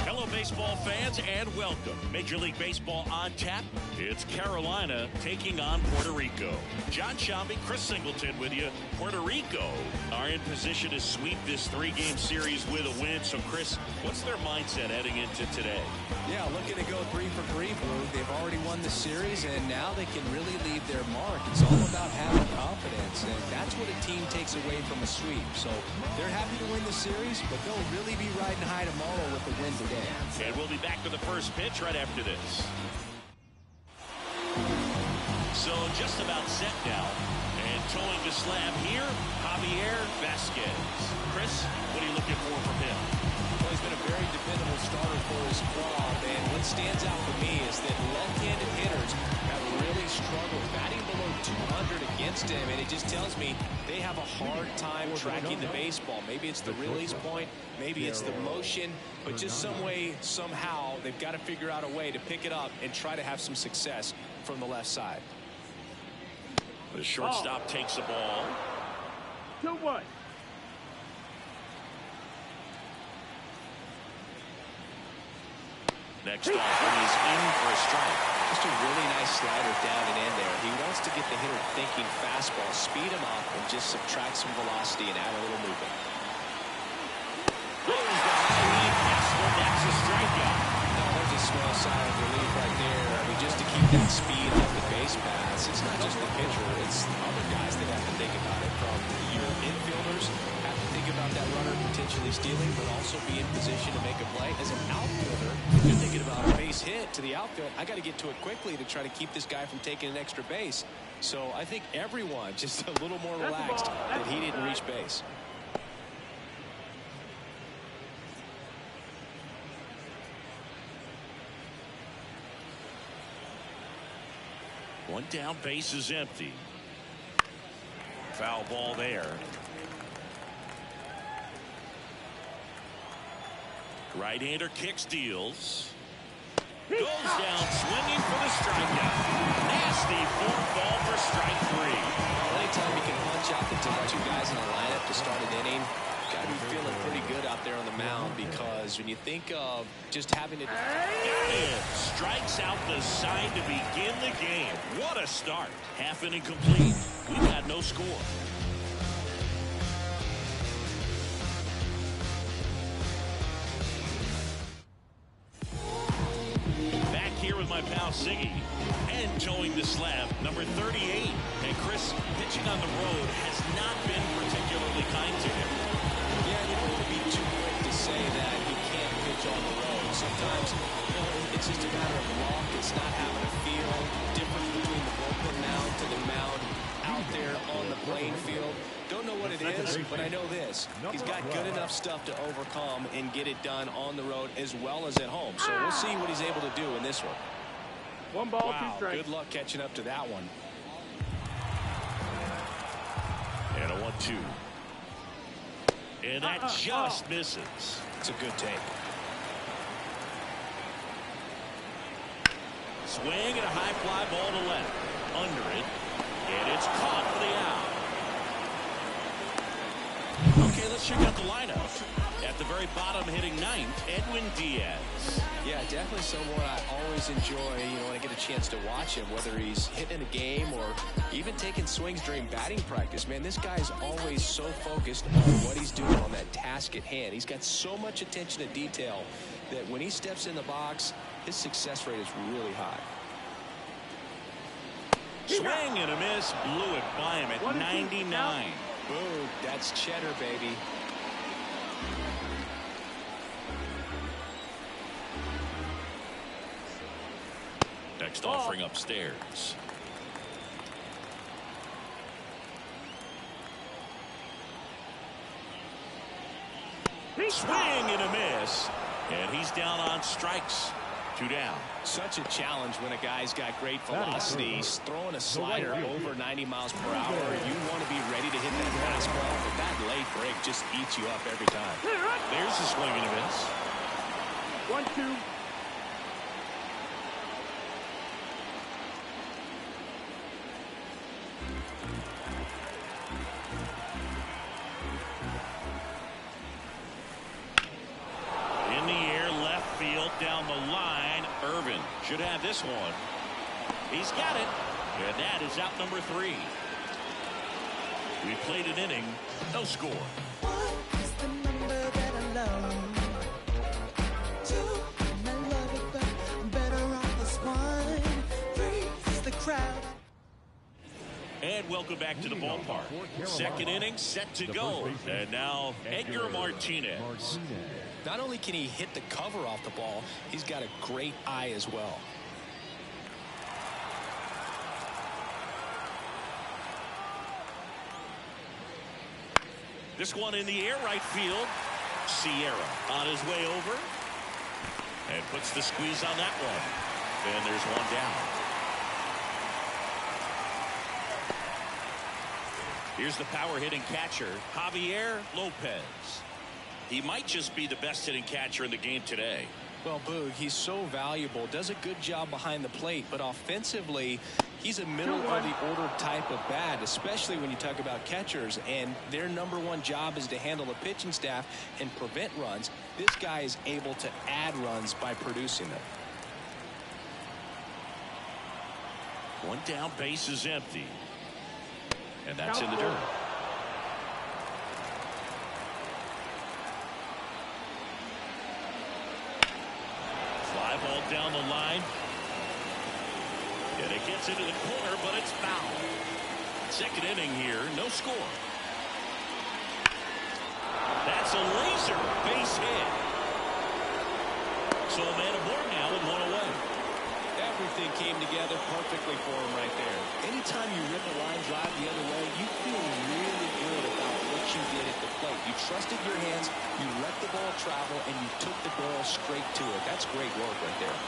Hello, baseball fans, and welcome. Major League Baseball on tap. It's Carolina taking on Puerto Rico. John Shambi, Chris Singleton with you. Puerto Rico are in position to sweep this three-game series with a win. So, Chris, what's their mindset heading into today? Yeah, looking to go 3 for 3, Blue. They've already won the series, and now they can really leave their mark. It's all about having confidence, and that's what a team takes away from a sweep. So they're happy to win the series, but they'll really be riding high tomorrow with the win today. And we'll be back to the first pitch right after this. So just about set now. And towing the slab here, Javier Vasquez. Chris, what are you looking for from him? Well, he's been a very dependable starter for his squad, and what stands out for me is that left-handed hitters have really struggled batting below 200 against him, and it just tells me they have a hard time tracking the baseball. Maybe it's the release point, maybe it's the motion, but just some way, somehow, they've got to figure out a way to pick it up and try to have some success from the left side. The shortstop takes the ball. 2-1. Next offering is in for a strike. Just a really nice slider down and in there. He wants to get the hitter thinking fastball, speed him up, and just subtract some velocity and add a little movement. Goes the high lead fastball. That's a strikeout. Now there's a small sigh of relief right there. I mean, just to keep that speed off the base paths. It's not just the pitcher, it's other guys that have to think about it. From your infielders have to think about that runner potentially stealing, but also be in position to make a play. As an outfielder, you're thinking about a base hit to the outfield. I got to get to it quickly to try to keep this guy from taking an extra base. So I think everyone just a little more relaxed that he didn't reach base. One down, base is empty. Foul ball there. Right-hander kicks, deals. Goes down swinging for the strikeout. Nasty fourth ball for strike 3. Anytime you can punch out the top 2 guys in a lineup to start an inning, got to be feeling pretty good out there on the mound, because when you think of just having to... Strikes out the side to begin the game. What a start. Half inning complete. We've got no score. Back here with my pal Ziggy. And towing the slab, number 38. And Chris, pitching on the road has not been particularly kind to him. Yeah, you don't want to be too quick to say that he can't pitch on the road. Sometimes, it's just a matter of luck. It's not having a feel. Difference between the bullpen mound to the mound out there on the playing field. Don't know what it is, but I know this. He's got good enough stuff to overcome and get it done on the road as well as at home. So we'll see what he's able to do in this one. 1 ball, wow, 2 strikes. good luck catching up to that one. And a 1-2. And that just misses. It's a good take. Swing and a high fly ball to left. Under it. And it's caught for the out. Okay, let's check out the lineup. At the very bottom, hitting 9th, Edwin Diaz. Yeah, definitely someone I always enjoy, when I get a chance to watch him, whether he's hitting a game or even taking swings during batting practice. Man, this guy's always so focused on what he's doing on that task at hand. He's got so much attention to detail that when he steps in the box, his success rate is really high. Swing and a miss. Blew it by him at 99. Boom, that's cheddar, baby. Next offering upstairs. Swing and a miss. And he's down on strikes. 2 down. Such a challenge when a guy's got great velocity. He's throwing a slider over 90 miles per hour. You want to be ready to hit that fastball, but that late break just eats you up every time. There's a swing and a miss. 1-2. line. Irvin should have this one. He's got it. And that is out number 3. We played an inning. No score. One is the number that I love. 2, I love it, but I'm better off as 1. 3 is the crowd. And welcome back to the ballpark. Second inning set to go. And now Edgar Martinez. Not only can he hit the cover off the ball, he's got a great eye as well. This one in the air, right field. Sierra on his way over. And puts the squeeze on that one. And there's one down. Here's the power hitting catcher, Javier Lopez. He might just be the best hitting catcher in the game today. Well, Boog, he's so valuable, does a good job behind the plate, but offensively, he's a middle of the order type of bat, especially when you talk about catchers, and their #1 job is to handle the pitching staff and prevent runs. This guy is able to add runs by producing them. One down, base is empty. And that's in the dirt. Fly ball down the line. And it gets into the corner, but it's foul. Second inning here, no score. That's a laser base hit. So a man aboard now with one away. Everything came together perfectly for him right there. Anytime you rip a line drive the other way, you feel really good about what you did at the plate. You trusted your hands, you let the ball travel, and you took the ball straight to it. That's great work right there.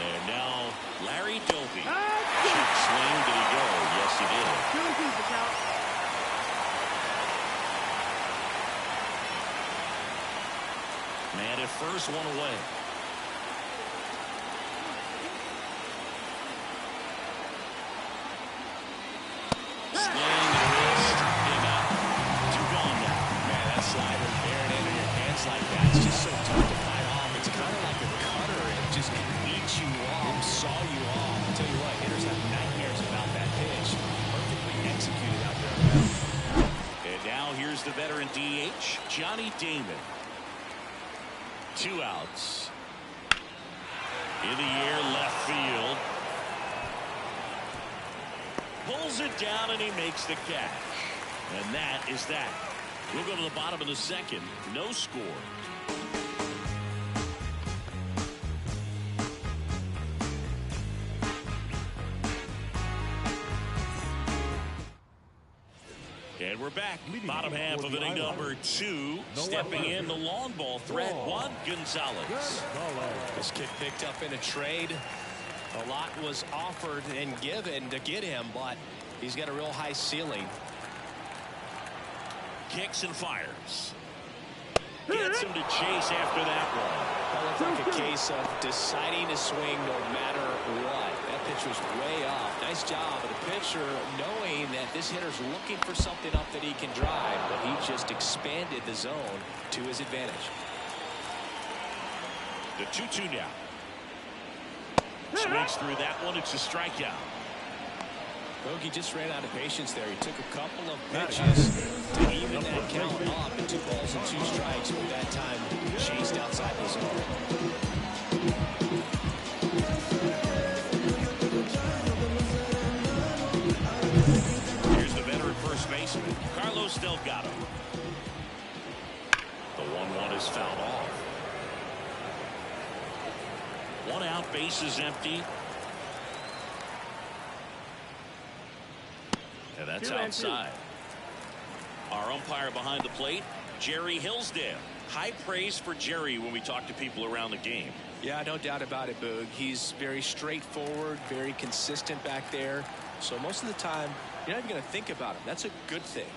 And now Larry Doby. Check swing, did he go? Yes, he did. 2-2 the count. Man at first, one away. Like that. It's just so tough to fight off. It's kind of like a cutter. It just eats you off, saw you off. I'll tell you what, hitters have nightmares about that pitch. Perfectly executed out there. And now here's the veteran DH, Johnny Damon. 2 outs. In the air, left field. Pulls it down and he makes the catch. And that is that. We'll go to the bottom of the second. No score. And we're back. Bottom half of inning number 2. Stepping in the long ball threat, Juan Gonzalez. This kid picked up in a trade. A lot was offered and given to get him, but he's got a real high ceiling. Kicks and fires. Gets him to chase after that one. That looked like a case of deciding to swing no matter what. That pitch was way off. Nice job of the pitcher knowing that this hitter's looking for something up that he can drive, but he just expanded the zone to his advantage. The 2-2 now. Swings through that one. It's a strikeout. Bogey just ran out of patience there. He took a couple of pitches to even that count up at 2 balls and 2 strikes, but that time chased outside the zone. Here's the veteran first baseman, Carlos Delgado. The 1-1 is fouled off. 1 out, base is empty. And that's outside. Our umpire behind the plate, Jerry Hillsdale. High praise for Jerry when we talk to people around the game. Yeah, no doubt about it, Boog. He's very straightforward, very consistent back there. So most of the time, you're not even going to think about him. That's a good thing.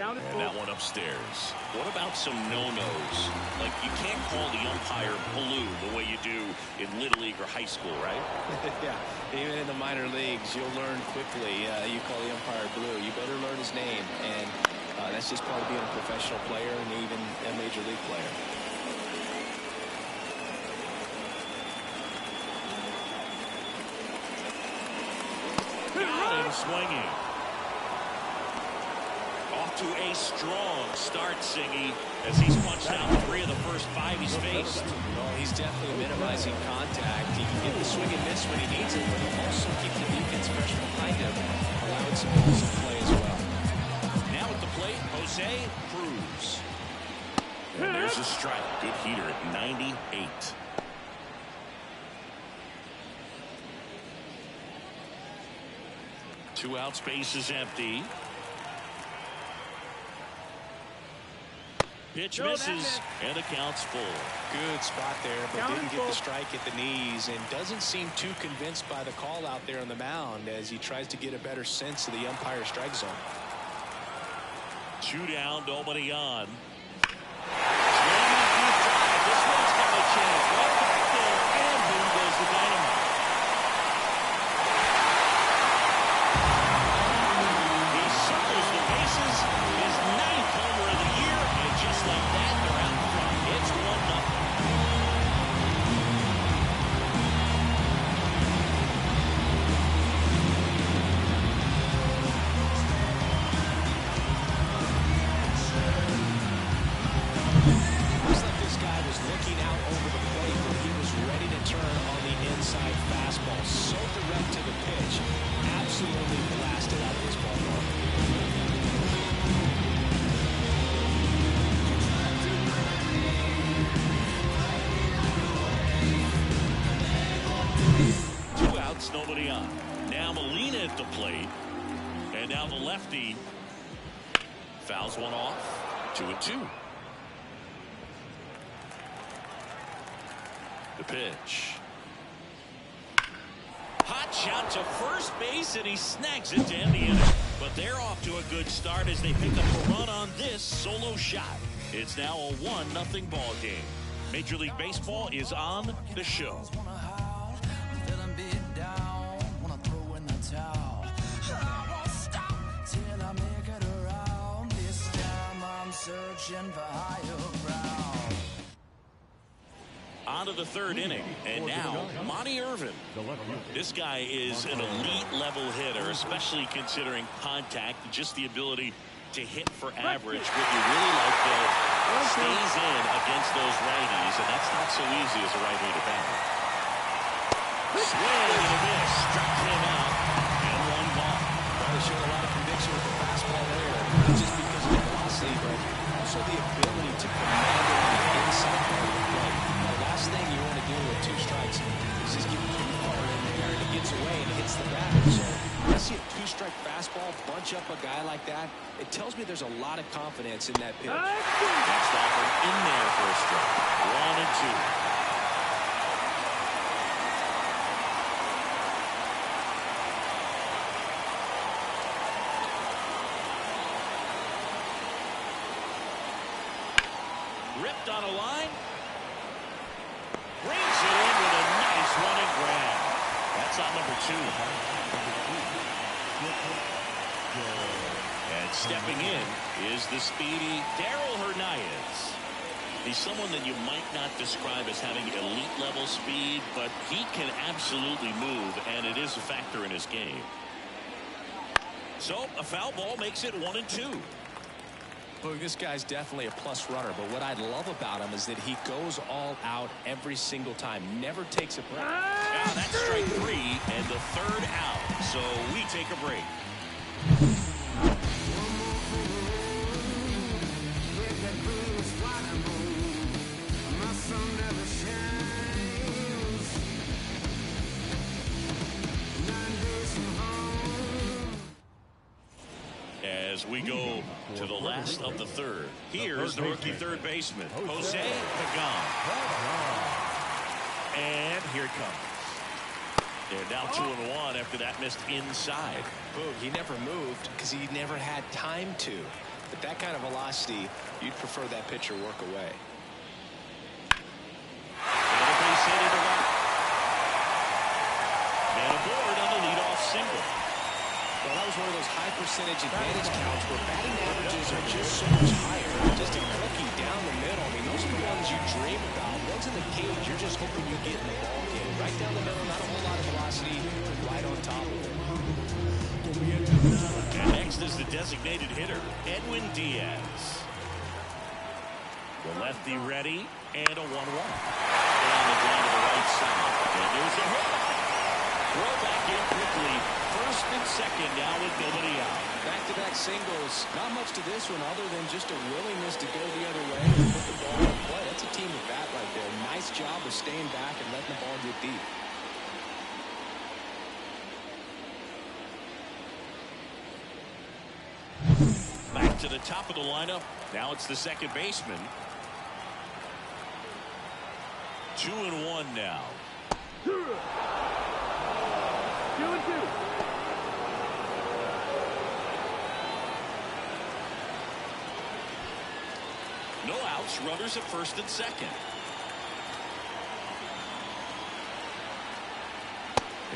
And that one upstairs. What about some no-nos? Like, you can't call the umpire blue the way you do in Little League or high school, right? Yeah, even in the minor leagues, you'll learn quickly. You call the umpire blue. You better learn his name. And that's just part of being a professional player and even a major league player. swinging. Off to a strong start, Singy, as he's punched out 3 of the first 5 he's faced. Well, he's definitely minimizing contact. He can get the swing and miss when he needs it, but he'll also keep the defense fresh behind him, allowing some balls to play as well. Now at the plate, Jose Cruz. And there's a strike. Good heater at 98. Two outs, base is empty. Pitch misses, and the count's full. Good spot there, but didn't get the strike at the knees, and doesn't seem too convinced by the call out there on the mound as he tries to get a better sense of the umpire's strike zone. 2 down, nobody on. This one's got a chance. Right back there, and boom goes the dynamite. He circles the bases, his 9th homer of the year, and just like that, they're out in front. It's 1-0. Looks like this guy was looking out over the plate when he was ready to turn on the inside fastball. So direct to the pitch. Absolutely blasted out of this ballpark. Two outs, nobody on. Now Molina at the plate. And now the lefty fouls one off. 2-2. The pitch. Hot shot to first base, and he snags it to end the inning. But they're off to a good start as they pick up a run on this solo shot. It's now a 1-0 ball game. Major League Baseball is on the show. Searching for higher ground. On to the 3rd inning, and now Monty Irvin. This guy is an elite level hitter, especially considering contact, just the ability to hit for average. What you really like, though, stays in against those righties, and that's not so easy as a right-handed batter. Swing and a miss, struck him out, and 1 ball. Well, he showed a lot of conviction with the fastball there, not just because of the velocity, but also the ability to command it on the inside part of the plate. The last thing you want to do with 2 strikes is just get too far in there, and he gets away and hits the batter. So when I see a 2-strike fastball bunch up a guy like that, it tells me there's a lot of confidence in that pitch. Next offer in there for a strike. 1-2. Ripped on a line. Brings it in with a nice running grab. That's on number 2. And stepping in is the speedy Darryl Hernandez. He's someone that you might not describe as having elite level speed, but he can absolutely move, and it is a factor in his game. So a foul ball makes it 1-2. Look, this guy's definitely a plus runner, but what I love about him is that he goes all out every single time, never takes a break. Now that's strike 3 and the 3rd out, so we take a break. As we go to the last of the 3rd, here's the rookie 3rd baseman, Jose Pagan. And here it comes. They're now 2-1 after that missed inside. Boog, he never moved because he never had time to. But that kind of velocity, you'd prefer that pitcher work away. Another base hit into right. Man aboard on the leadoff single. Well, that was one of those high percentage advantage counts where batting averages are just so much higher. Just a cookie down the middle. I mean, those are the ones you dream about. Ones in the cage, you're just hoping you get in the ball game. Right down the middle, not a whole lot of velocity, right on top of it. And next is the designated hitter, Edwin Diaz. The lefty ready, and a 1-1. Down the line to the right side. And there's a hit. Throw back in quickly. First and second now with nobody out. Back-to-back singles. Not much to this one other than just a willingness to go the other way and put the ball in play. That's a team at bat right there. Nice job of staying back and letting the ball get deep. Back to the top of the lineup. Now it's the second baseman. 2-1 now. 2-2. No outs, runners at first and second.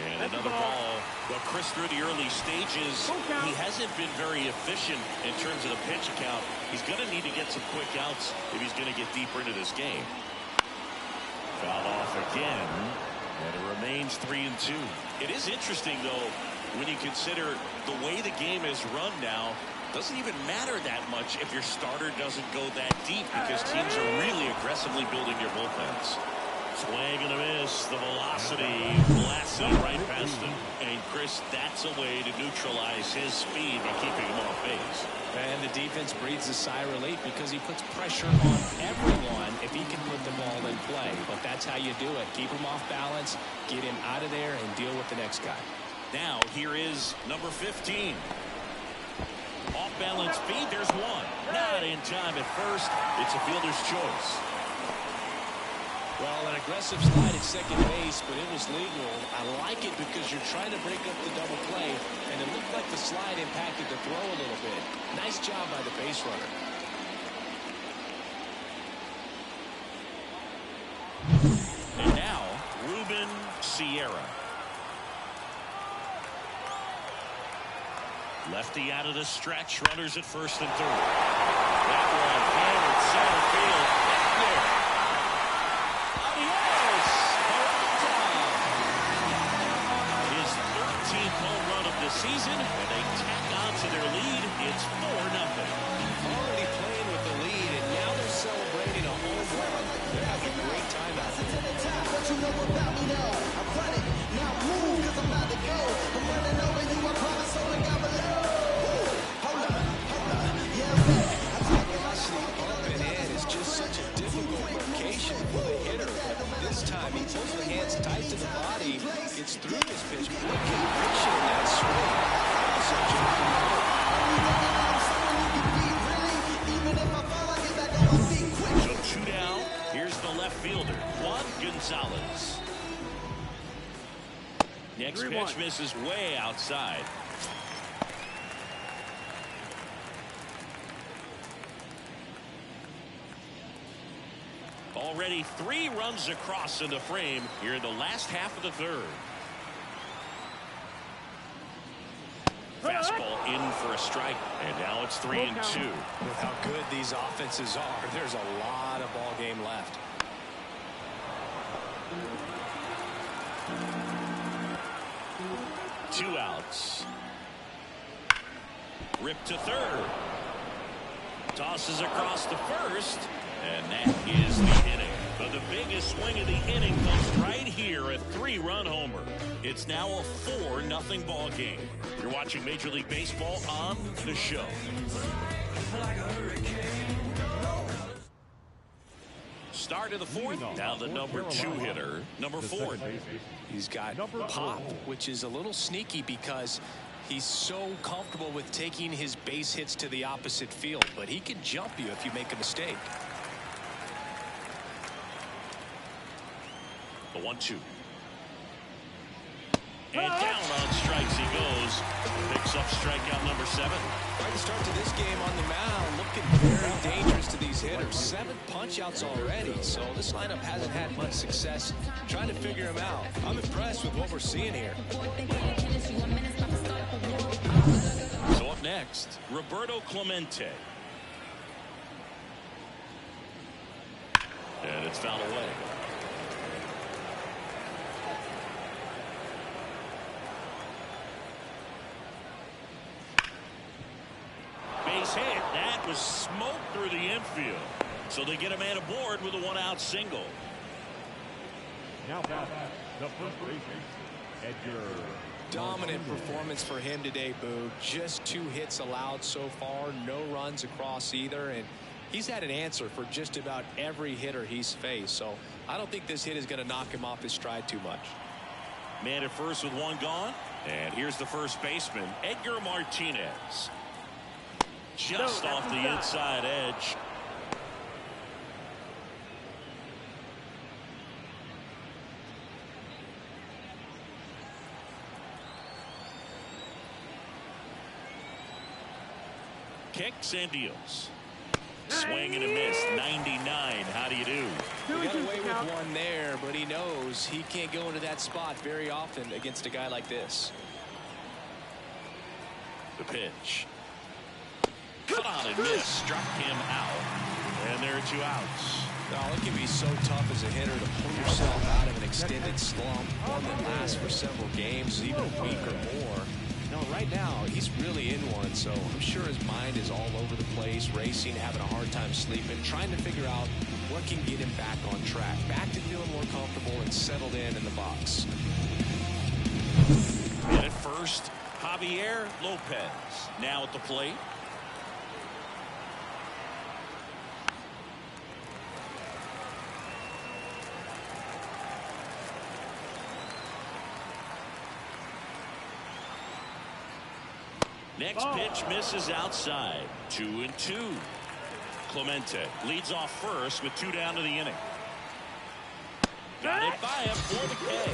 And another ball. Well, Chris, through the early stages, he hasn't been very efficient in terms of the pitch count. He's going to need to get some quick outs if he's going to get deeper into this game. Fouled off again, and it remains 3-2. It is interesting, though, when you consider the way the game is run now. Doesn't even matter that much if your starter doesn't go that deep because teams are really aggressively building your bullpens. Swing and a miss. The velocity blasting right past him. And Chris, that's a way to neutralize his speed by keeping him off base. And the defense breathes a sigh of relief because he puts pressure on everyone if he can put the ball in play. But that's how you do it. Keep him off balance, get him out of there, and deal with the next guy. Now here is number 15. Off balance feed. There's one. Not in time at first. It's a fielder's choice. Well, an aggressive slide at second base, but it was legal. I like it because you're trying to break up the double play, and it looked like the slide impacted the throw a little bit. Nice job by the base runner. And now, Ruben Sierra. Lefty out of the stretch, runners at first and third. That one hammered center field. Back there. Adios! His 13th home run of the season, and they tack on to their lead. It's 4-0. Already playing with the lead, and now they're celebrating a home run. They're having a great time out there. What you know about me now? I'm running. Now move, cause I'm about to go. I'm running over you, I promise, so look out below. Hold up, yeah, I'm back. Velocity up and in is just such a difficult location for the hitter. This time, he pulls the hands tight to the body, gets through his pitch. What conviction in that swing. So 2 down. Here's the left fielder, Juan Gonzalez. Next pitch misses way outside. Already 3 runs across in the frame here in the last half of the third. Fastball in for a strike, and now it's 3-2. With how good these offenses are, there's a lot of ball game left. Two outs. Rip to third. Tosses across to first, and that is the inning. But the biggest swing of the inning comes right here, a 3-run homer. It's now a 4-0 ball game. You're watching Major League Baseball on the show. Start of the fourth. Now the number 2 hitter, number 4. He's got pop, which is a little sneaky because he's so comfortable with taking his base hits to the opposite field, but he can jump you if you make a mistake. The 1-2. And down on strikes he goes. Picks up strikeout number 7. Right to start to this game on the mound, looking very dangerous to these hitters. 7 punch-outs already, so this lineup hasn't had much success trying to figure him out. I'm impressed with what we're seeing here. So up next, Roberto Clemente. And it's fouled away. base hit. That was smoked through the infield. So they get a man aboard with a one-out single. Now back, the first baseman, Edgar. Dominant performance for him today, Boo. Just 2 hits allowed so far. No runs across either. And he's had an answer for just about every hitter he's faced. So I don't think this hit is going to knock him off his stride too much. Man at first with 1 gone. And here's the first baseman, Edgar Martinez. Just off the inside edge. Kicks and deals. Swing and a miss. 99. How do you do? He got away with one there, but he knows he can't go into that spot very often against a guy like this. The pitch. Cut on and miss. Struck him out. And there are 2 outs. Now, it can be so tough as a hitter to pull yourself out of an extended slump, one that lasts for several games, even a week or more. No, right now, he's really in one, so I'm sure his mind is all over the place, racing, having a hard time sleeping, trying to figure out what can get him back on track, back to feeling more comfortable and settled in the box. And at first, Javier Lopez now at the plate. Next pitch misses outside. 2-2. Clemente leads off first with 2 down to the inning. Got it by him for the K.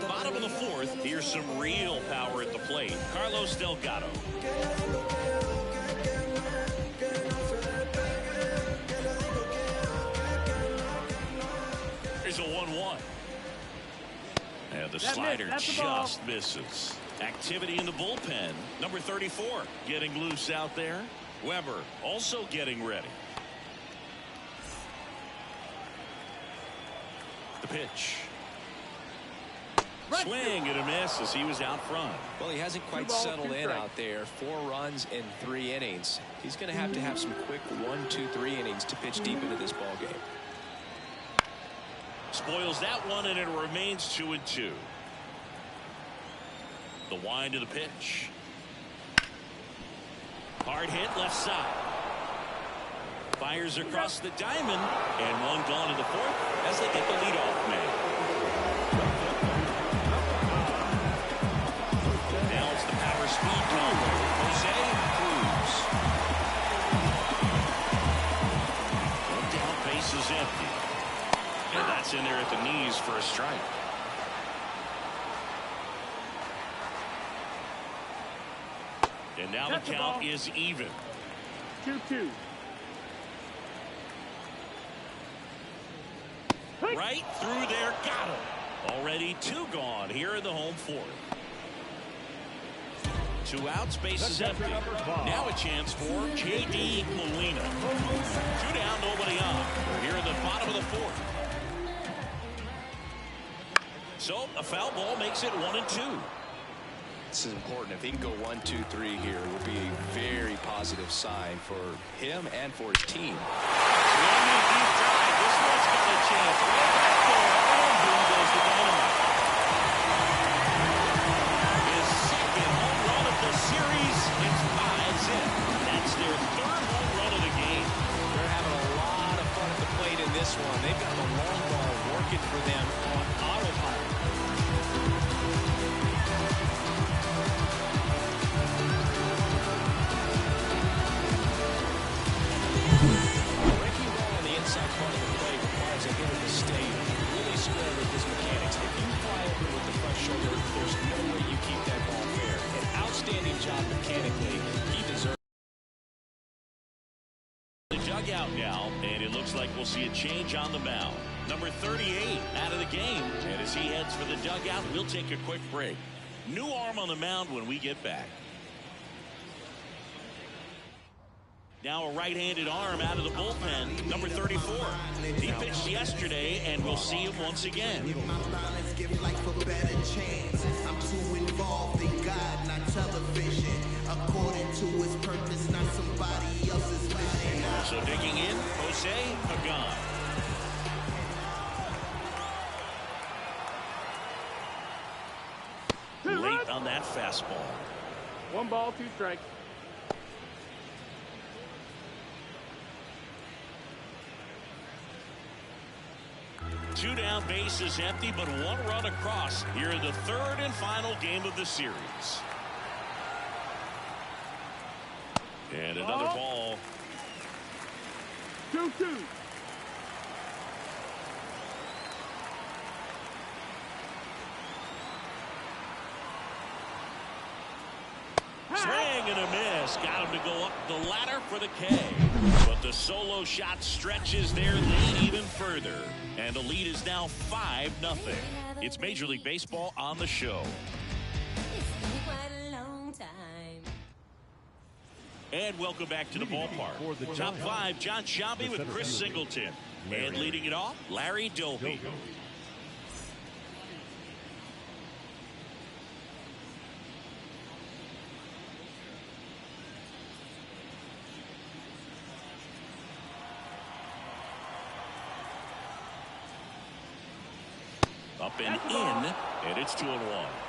Bottom of the 4th. Here's some real power at the plate. Carlos Delgado. Here's a 1-1. And the slider just misses. Activity in the bullpen. Number 34 getting loose out there. Weber also getting ready. The pitch. Swing and a miss as he was out front. Well, he hasn't quite settled in out there. 4 runs in 3 innings. He's going to have some quick 1, 2, 3 innings to pitch deep into this ball game. Spoils that one, and it remains 2-2. The wind of the pitch. Hard hit left side. Fires across the diamond, and 1 gone in the 4th as they get the leadoff man. Now it's the power speed combo. Jose Cruz. 1 down, base is empty. And that's in there at the knees for a strike. And now the count is even. 2-2. Right through there, got him. Already 2 gone here in the home 4th. 2 outs, base is empty. Now a chance for J.D. Molina. 2 down, nobody on. We're here in the bottom of the 4th. So a foul ball makes it 1-2. This is important. If he can go 1, 2, 3 here, it would be a very positive sign for him and for his team. Deep drive. This one's got a chance. Way back there, and boom goes the dynamite. His 2nd home run of the series. It's 5 in. That's their 3rd home run of the game. They're having a lot of fun at the plate in this one. They've got the long ball working for them on autopilot. Out now, and it looks like we'll see a change on the mound. Number 38 out of the game, and as he heads for the dugout, we'll take a quick break. New arm on the mound when we get back. Now a right-handed arm out of the bullpen, number 34. He pitched yesterday, and we'll see him once again. My balance give life a better chance. I'm too involved in God, not television. According to his purpose, not somebody else's vision. So digging in, Jose Pagan. Late on that fastball. 1 ball, 2 strikes. Two down, bases empty, but 1 run across here in the 3rd and final game of the series. And another ball. 2-2. Swing and a miss. Got him to go up the ladder for the K. But the solo shot stretches their lead even further. And the lead is now 5-0. It's Major League Baseball on the show. It's been quite a long time. And welcome back to the ballpark. Top 5, John Shambi with Chris Singleton. And leading it off, Larry Doby. Up and in, and it's 2-1.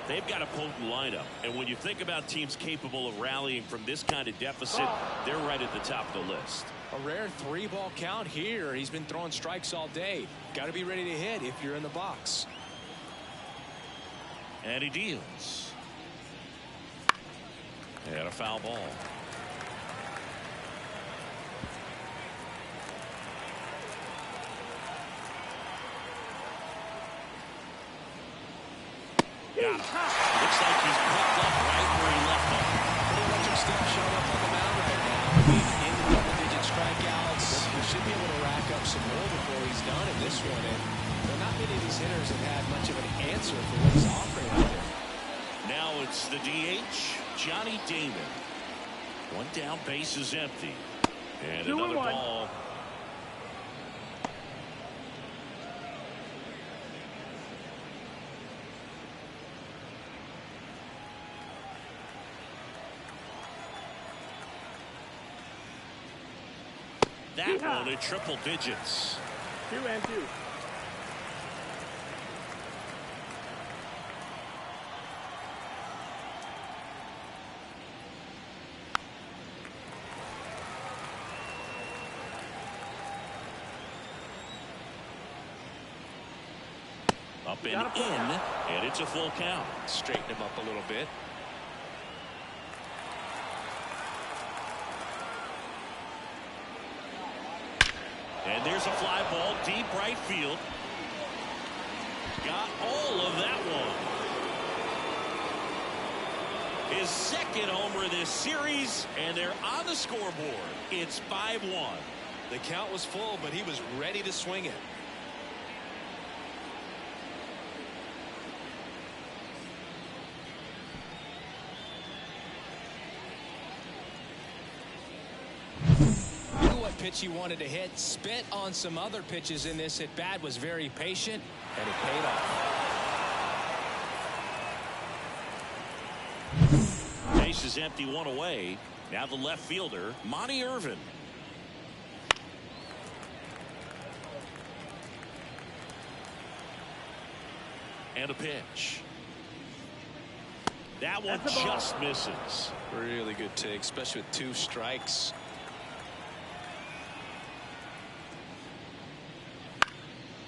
They've got a potent lineup, and when you think about teams capable of rallying from this kind of deficit, they're right at the top of the list. A rare 3-ball count here. He's been throwing strikes all day. Got to be ready to hit if you're in the box. And he deals. And a foul ball. Got him. Looks like he's popped up right where he left off. Pretty electric stuff showing up on the mound right now. In the double-digit strikeouts. He should be able to rack up some more before he's done in this one. And not many of these hitters have had much of an answer for what he's offering out there. Now it's the DH, Johnny Damon. 1 down, base is empty. And another ball. That one at triple digits. 2-2. Up and in, and it's a full count. Straighten him up a little bit. And there's a fly ball deep right field. Got all of that one. His 2nd homer this series, and they're on the scoreboard. It's 5-1. The count was full, but he was ready to swing it. Pitch he wanted to hit, spit on some other pitches in this at bat, was very patient, and it paid off. Base is empty, 1 away. Now the left fielder, Monty Irvin. And a pitch. That one just misses. Really good take, especially with 2 strikes.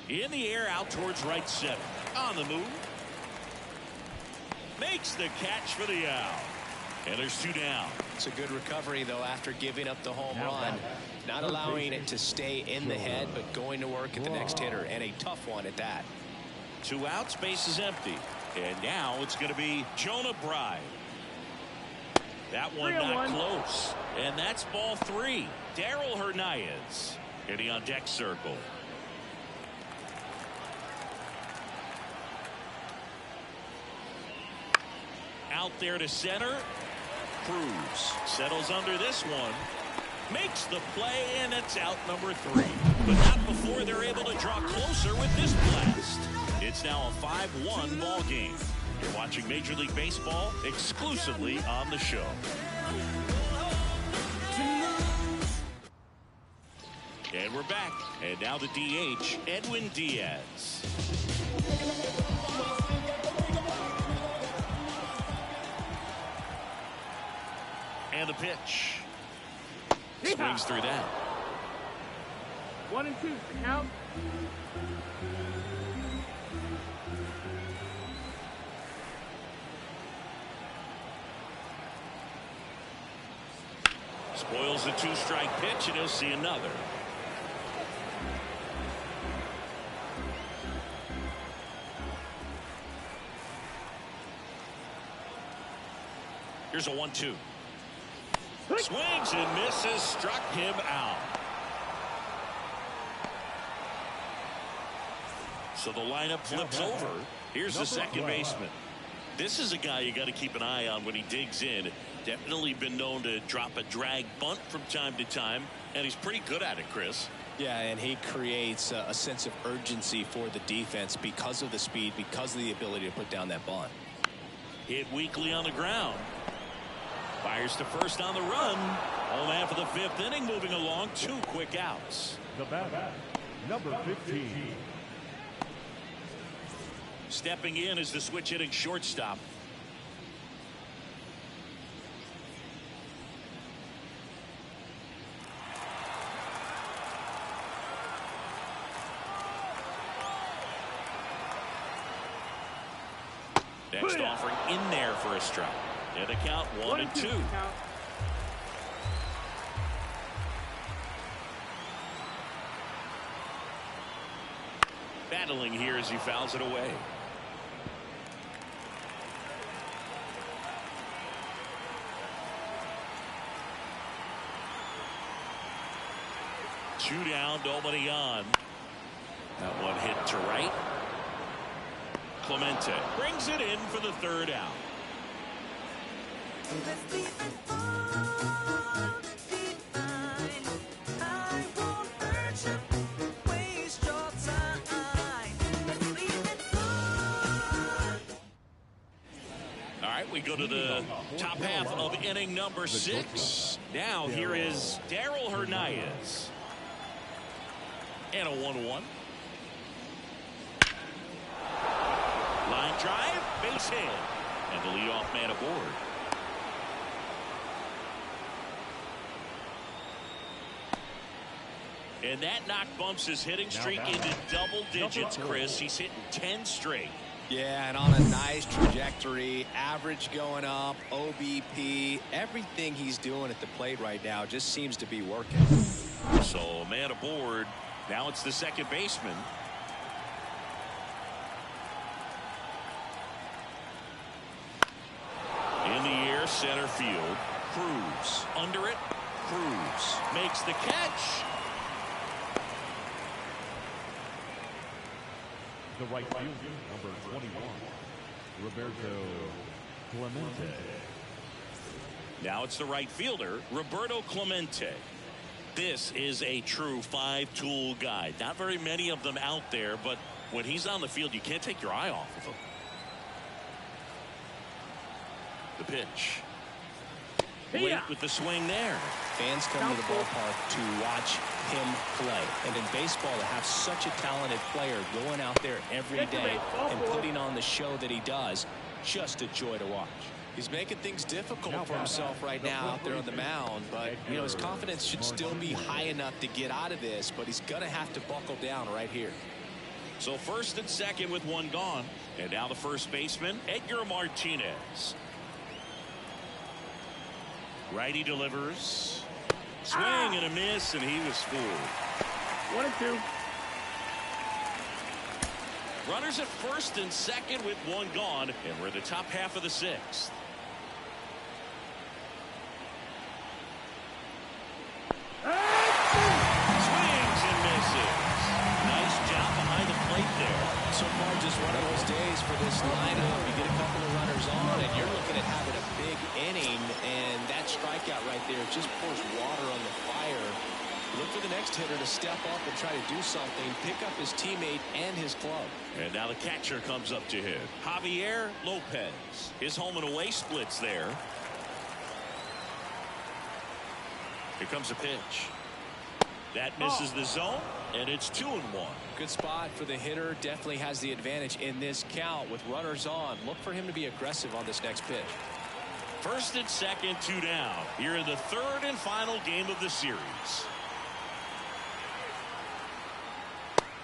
In the air, out towards right center. On the move. Makes the catch for the out. And there's 2 down. It's a good recovery, though, after giving up the home run. Not allowing it to stay in the head, but going to work at the next hitter. And a tough one at that. 2 outs, base is empty. And now it's going to be Jonah Bride. That one not close. And that's ball 3. Darryl Hernandez hitting on deck circle. Out there to center. Cruz settles under this one. makes the play, and it's out number 3. But not before they're able to draw closer with this blast. It's now a 5-1 ball game. You're watching Major League Baseball exclusively on the show. And we're back. And now the DH, Edwin Diaz. And the pitch. Swings through that. 1 and 2, count. Spoils the 2-strike pitch, and he'll see another. Here's a 1-2. Swings and misses, struck him out. So the lineup flips over. Here's the second baseman. This is a guy you got to keep an eye on when he digs in. Definitely been known to drop a drag bunt from time to time, and he's pretty good at it, Chris. Yeah, and he creates a sense of urgency for the defense because of the speed, because of the ability to put down that bunt. Hit weakly on the ground. Fires to first on the run. Home half of the 5th inning, moving along, 2 quick outs. The batter, number 15. Stepping in is the switch hitting shortstop. Next offering in there for a strike. And the count 1 and 2. Battling here as he fouls it away. Two down, nobody on. That one hit to right. Clemente brings it in for the 3rd out. All right, we go to the top half of inning number 6. Now here is Darryl Hernandez. And a 1-1. Line drive, base hit, and the leadoff man aboard. And that knock bumps his hitting streak into double digits, Chris. He's hitting 10 straight. Yeah, and on a nice trajectory, average going up, OBP, everything he's doing at the plate right now just seems to be working. So man aboard. Now it's the second baseman. In the air, center field. Cruz under it. Cruz makes the catch. The right fielder, number 21, Roberto Clemente. Now it's the right fielder, Roberto Clemente. This is a true 5-tool guy. Not very many of them out there, but when he's on the field, you can't take your eye off of him. The pitch. Late with the swing there. Fans come to the ballpark to watch him play. And in baseball, to have such a talented player going out there every day and putting on the show that he does, just a joy to watch. He's making things difficult for himself right now out there on the mound, but you know his confidence should still be high enough to get out of this, but he's gonna have to buckle down right here. So first and second with one gone, and now the first baseman, Edgar Martinez. Righty delivers. Swing and a miss, and he was fooled. 1 and 2. Runners at first and second with one gone, and we're in the top half of the 6th. Swings and misses. Nice job behind the plate there. So far, just one of those days for this lineup. You get a couple of runners on, and you're looking at having a big inning, and that strikeout right right there. It just pours water on the fire. Look for the next hitter to step up and try to do something, pick up his teammate and his glove. And now the catcher comes up to hit. Javier Lopez. His home and away splits there. Here comes a pitch. That misses the zone, and it's 2-1. Good spot for the hitter. Definitely has the advantage in this count with runners on. Look for him to be aggressive on this next pitch. First and second, 2 down. Here in the third and final game of the series.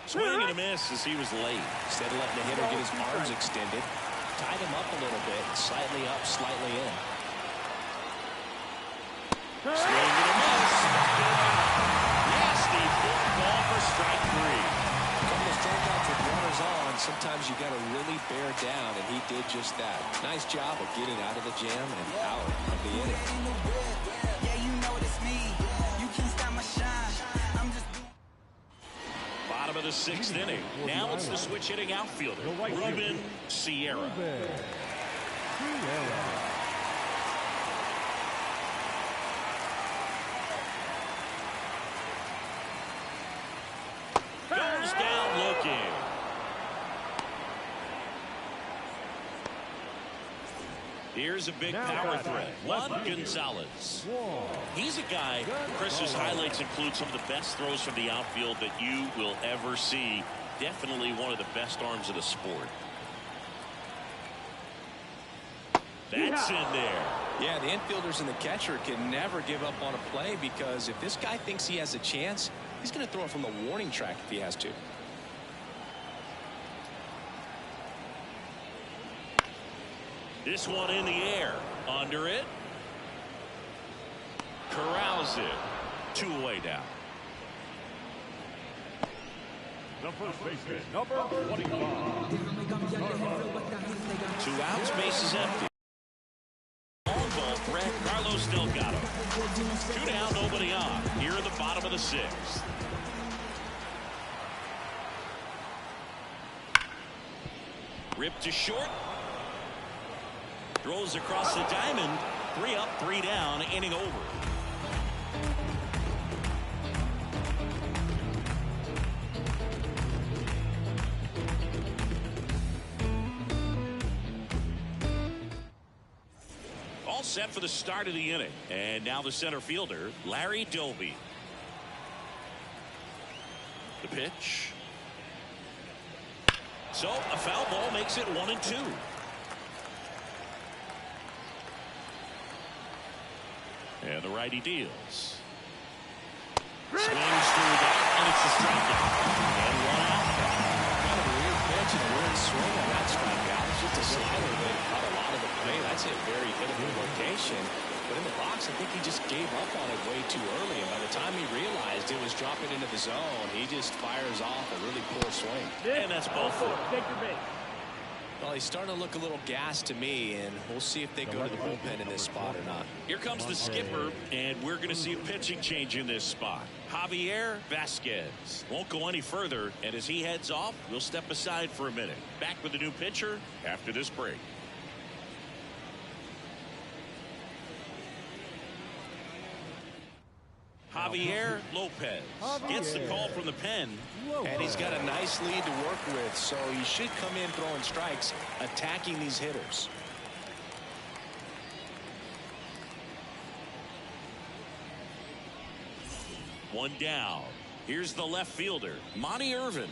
Swing and a miss as he was late. Instead of letting the hitter get his arms extended, tied him up a little bit, slightly up, slightly in. Swing and a miss. Nasty football for strike 3. Coming to strikeouts with runners on, sometimes you got to really bear down, and he did just that. Nice job of getting out of the jam and out of the inning. Yeah, you know it's me. You can't stop my shine. I'm just Bottom of the 6th inning. Now it's the switch hitting outfielder, Ruben Sierra. Goes down looking. Here's a big power threat. Juan Gonzalez. He's a guy, Chris's highlights include some of the best throws from the outfield that you will ever see. Definitely one of the best arms of the sport. That's in there. Yeah, the infielders and the catcher can never give up on a play, because if this guy thinks he has a chance, he's going to throw it from the warning track if he has to. This one in the air. Under it. Corrals it. 2 away now. The first baseman, number 25. 2 outs, bases empty. Long ball threat, Carlos Delgado. 2 down, nobody on. Here in the bottom of the 6th. Ripped to short. Throws across the diamond. 3 up, 3 down, inning over. All set for the start of the inning. And now the center fielder, Larry Doby. The pitch. So a foul ball makes it 1-2. And the righty deals. Swings through that, and it's a strikeout. And 1 out. Kind of a weird pitch and a weird swing on that strikeout. It's just a slider that caught a lot of the play. That's a very hittable location. But in the box, I think he just gave up on it way too early. And by the time he realized it was dropping into the zone, he just fires off a really poor swing. And that's ball 4. Take your base. Well, he's starting to look a little gassed to me, and we'll see if they go to the bullpen in this spot or not. Here comes the skipper, and we're going to see a pitching change in this spot. Javier Vasquez won't go any further, and as he heads off, we'll step aside for a minute. Back with the new pitcher after this break. Javier Lopez gets the call from the pen. And he's got a nice lead to work with, so he should come in throwing strikes, attacking these hitters. One down. Here's the left fielder, Monty Irvin.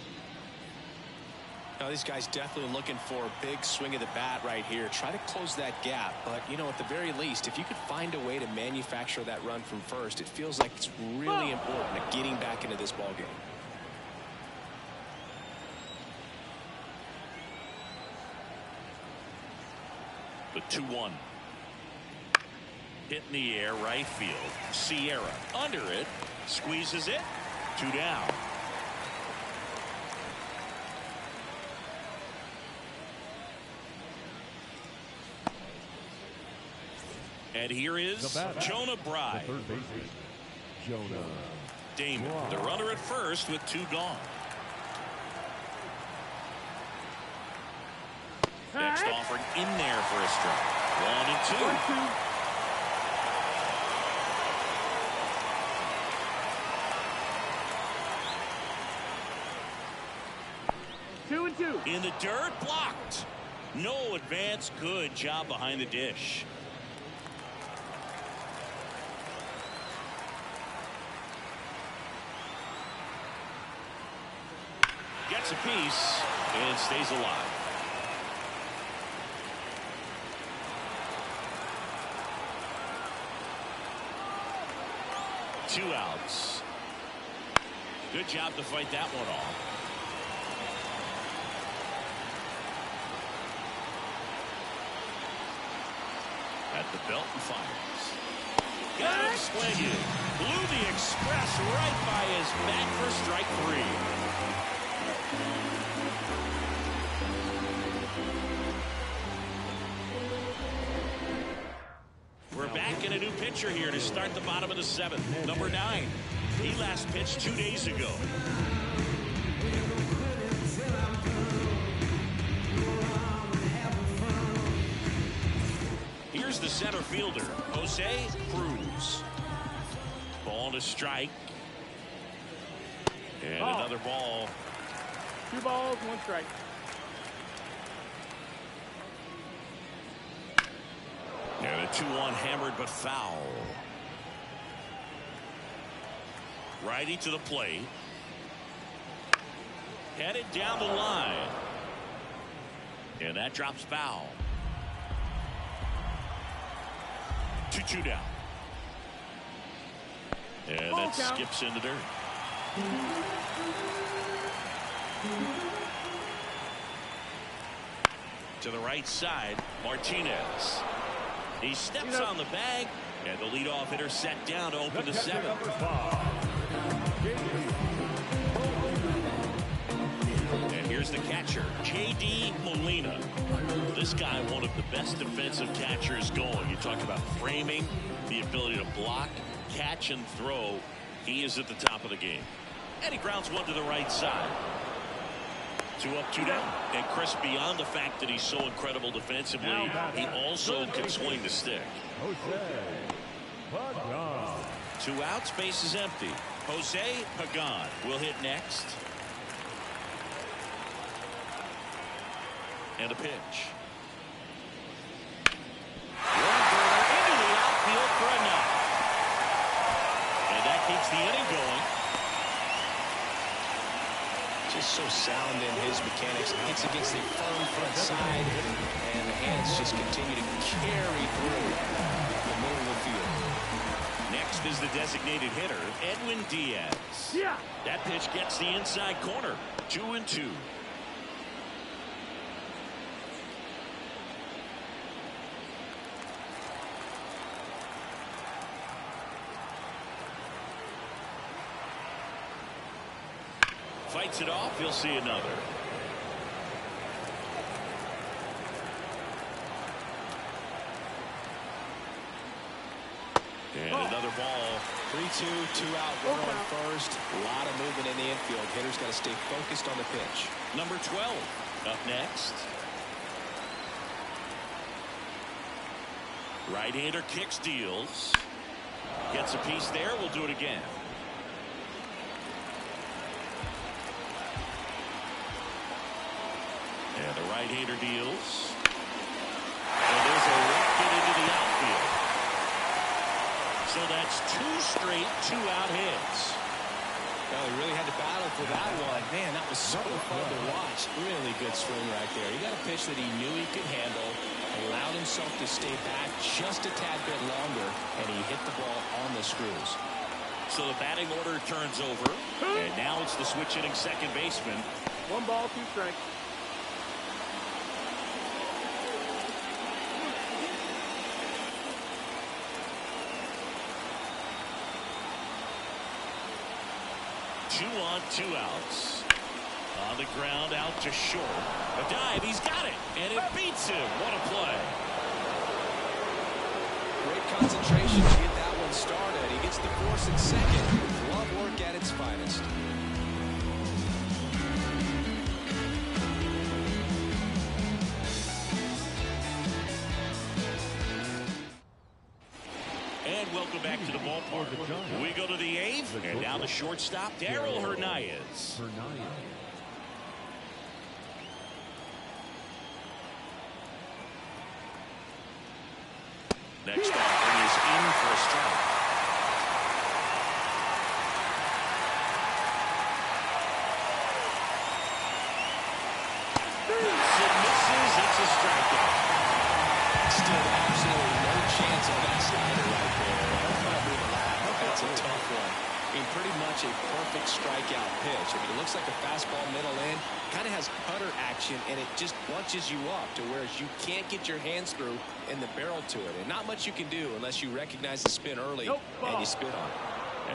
Now, these guys definitely looking for a big swing of the bat right here. Try to close that gap. But, you know, at the very least, if you could find a way to manufacture that run from first, it feels like it's really important at getting back into this ball game. The 2-1. Hit in the air, right field. Sierra under it. Squeezes it. 2 down. And here is Jonah Bride. The third baseman, Jonah Damon, the runner at first with 2 gone. Next offering in there for a strike. 1-2. 2-2. In the dirt, blocked. No advance. Good job behind the dish. Gets a piece and stays alive. Two outs. Good job to fight that one off. At the belt and fires. Got him swinging. Blew the express right by his back for strike 3. We're back in a new pitcher here to start the bottom of the 7th. Number 9. He last pitched 2 days ago. Here's the center fielder, Jose Cruz. Ball to strike. And another ball. 2 balls, 1 strike. And a 2-1 hammered but foul. Righty to the plate. Headed down the line. And that drops foul. 2-2 down. And that skips in the dirt. To the right side, Martinez. He steps on the bag, and the leadoff hitter set down to open the 7th. And here's the catcher, J.D. Molina. This guy, one of the best defensive catchers going. You talk about framing, the ability to block, catch, and throw. He is at the top of the game. And he grounds one to the right side. 2 up, 2 down. And Chris, beyond the fact that he's so incredible defensively, he also can swing the stick. 2 outs, base is empty. Jose Pagan will hit next. And a pitch. Into the outfield for a knock. And that keeps the inning going. Just so sound in his mechanics. Hits against the firm front side, and the hands just continue to carry through the middle of the field. Next is the designated hitter, Edwin Diaz. Yeah. That pitch gets the inside corner. 2-2. Fights it off. You'll see another. And another ball. 3-2, 2 out, runner on first. A lot of movement in the infield. Hitter's got to stay focused on the pitch. Number 12 up next. Right-hander kicks, deals. Gets a piece there. We'll do it again. And the right-hander deals. And there's a left hit into the outfield. So that's 2 straight 2-out hits. Well, he really had to battle for that one. Man, that was so fun to watch. Really good swing right there. He got a pitch that he knew he could handle, allowed himself to stay back just a tad bit longer, and he hit the ball on the screws. So the batting order turns over, and now it's the switch-hitting second baseman. 1 ball, 2 strikes. Two on, 2 outs. On the ground, out to short. A dive, he's got it, and it beats him. What a play. Great concentration to get that one started. He gets the force at second. Glove work at its finest. And welcome back to the ballpark. We go to the 8th, and now the shortstop, Darryl Hernandez. Next offering is in for a strike. It misses. It's a strikeout. Still absolutely no chance of that slider right there. That's a tough one. I mean, pretty much a perfect strikeout pitch. I mean, it looks like a fastball middle in. Kind of has putter action, and it just bunches you up to where you can't get your hands through and the barrel to it. And not much you can do unless you recognize the spin early and you spit on it.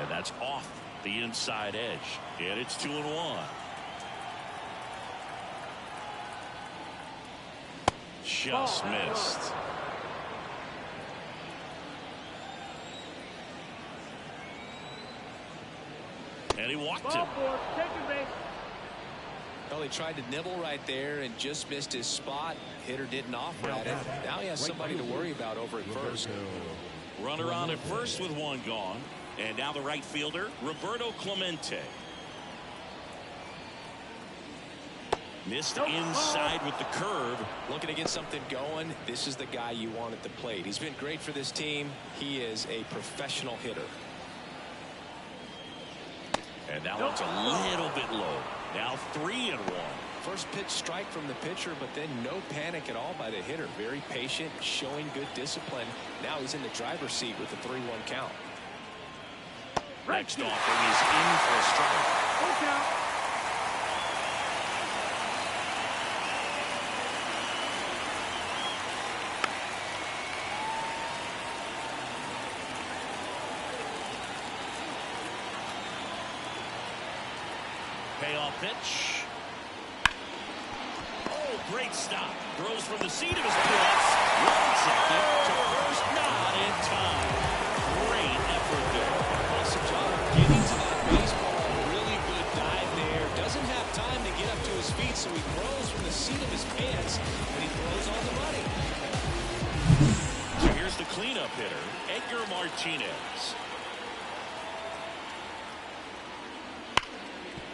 And that's off the inside edge. And it's 2-1. Just missed. And he walked him. Ball four, second base. Well, he tried to nibble right there and just missed his spot. Hitter didn't offer at it. Now he has somebody to worry about over at first. Runner on at first with one gone. And now the right fielder, Roberto Clemente. Missed inside with the curve. Looking to get something going. This is the guy you want at the plate. He's been great for this team. He is a professional hitter. And that one's a little bit low. Now 3-1. First pitch strike from the pitcher, but then no panic at all by the hitter. Very patient, showing good discipline. Now he's in the driver's seat with the 3-1 count. Next offering is in for a strike. Full count. Payoff pitch. Oh, great stop. Throws from the seat of his pants. 1 second to first. Not in time. Great effort there. Awesome job getting to that baseball. Really good dive there. Doesn't have time to get up to his feet, so he throws from the seat of his pants, and he throws on the money. So here's the cleanup hitter, Edgar Martinez.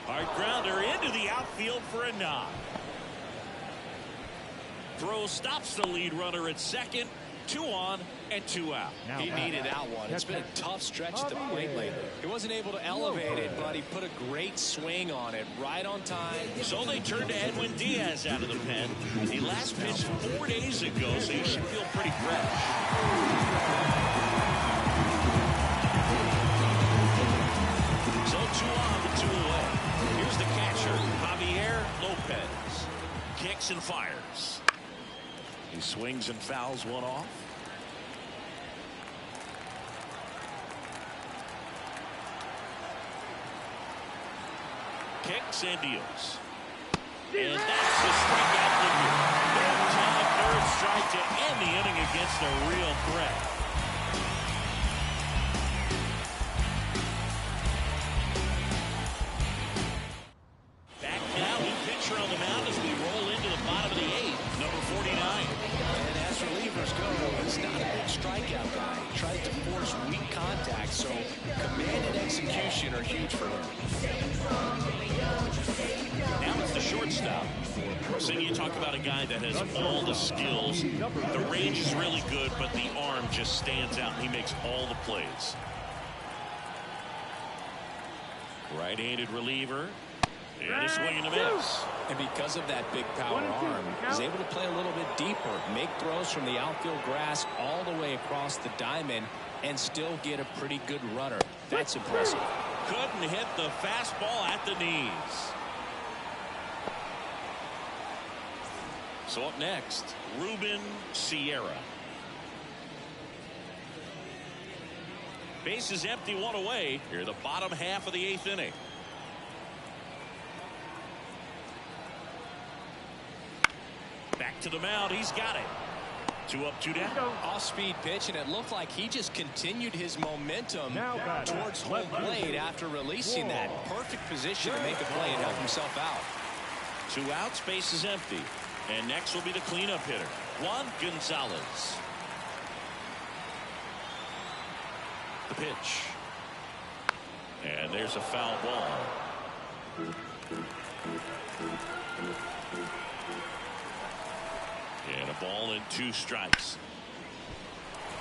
Hard grounder into the outfield for a knock. Throw stops the lead runner at second. 2 on and 2 out. He needed that one. It's been a tough stretch at the plate lately. He wasn't able to elevate it, but he put a great swing on it right on time. So they turn to Edwin Diaz out of the pen. He last pitched 4 days ago, so he should feel pretty fresh. So 2 on and 2 away. Here's the catcher, Javier Lopez. Kicks and fires. He swings and fouls one off. Kicks and deals. And that's the strikeout figure. Big-time third strike to end the inning against a real threat. Back now, new pitcher on the mound as we roll into the bottom of the 8th, number 49. And as relievers go, he's not a big strikeout guy. He tries to force weak contact, so command and execution are huge for him. Now it's the shortstop. So you talk about a guy that has all the skills. The range is really good, but the arm just stands out. He makes all the plays. Right-handed reliever. And a swing and a miss. And because of that big power arm, he's able to play a little bit deeper, make throws from the outfield grass all the way across the diamond, and still get a pretty good runner. That's impressive. Couldn't hit the fastball at the knees. So up next, Ruben Sierra. Base is empty, 1 away. Here, the bottom half of the 8th inning. Back to the mound. He's got it. 2 up, 2 down. Off-speed pitch, and it looked like he just continued his momentum towards home plate after releasing that. Perfect position to make a play and help himself out. 2 outs, base is empty. And next will be the cleanup hitter, Juan Gonzalez. The pitch. And there's a foul ball. And a ball and 2 strikes.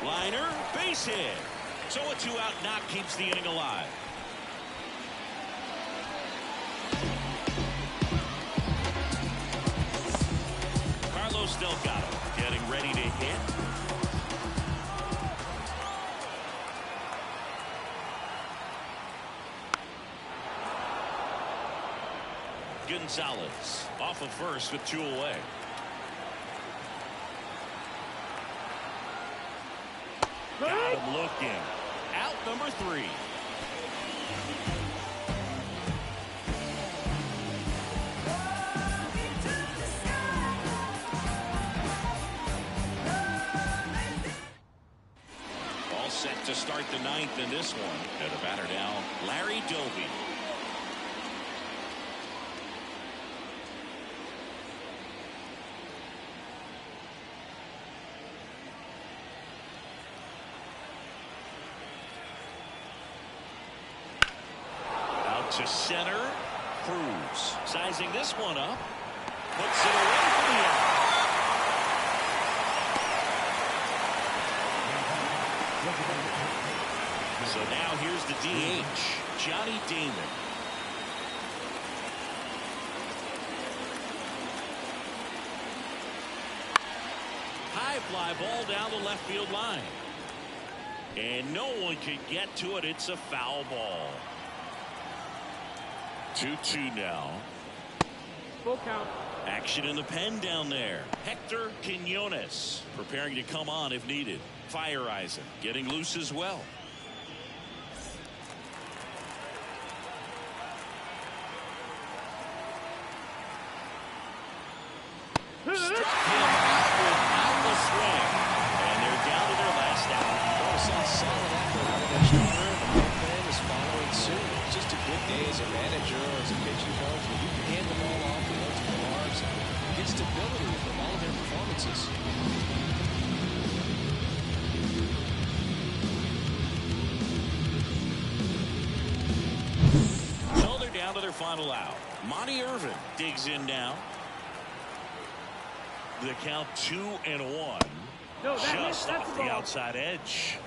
Liner, base hit. So a 2-out knock keeps the inning alive. Carlos Delgado getting ready to hit. Gonzalez off of first with 2 away. Got him looking. Out number 3. All set to start the 9th in this one. And a batter now, Larry Doby. To center. Cruz sizing this one up. Puts it away for the out. So now here's the DH, Johnny Damon. High fly ball down the left field line. And no one can get to it. It's a foul ball. 2-2 now. Full count. Action in the pen down there. Hector Quinones preparing to come on if needed. Fire Eisen getting loose as well. Struck him out without the swing. And they're down to their last out. Solid effort out of their starter. The bullpen is following suit. It's just a good day as a manager or as a pitching coach when you can hand the ball off to multiple arms and get stability from all of their performances. So they're down to their final out. Monty Irvin digs in now. The count 2-1. No, Just that's off the the ball. outside edge.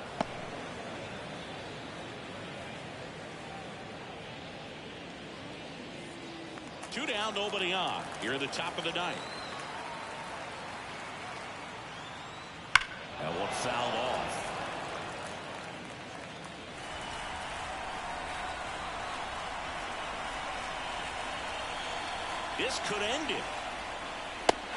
Two down, nobody on. Here at the top of the 9th. And one fouled off. This could end it.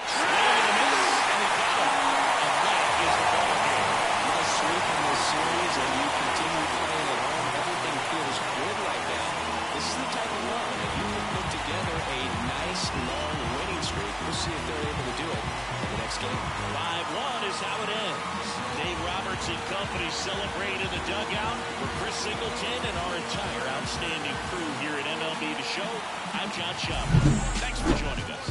Swing and a miss, and he got it. And that is the ball game. Nice sweep in this series, and you continue playing at home. Everything feels good right now. This is the type of run that you can put together a nice, long winning streak. We'll see if they're able to do it in the next game. 5-1 is how it ends. Dave Roberts and company celebrate in the dugout. For Chris Singleton and our entire outstanding crew here at MLB The Show, I'm John Schaub. Thanks for joining us.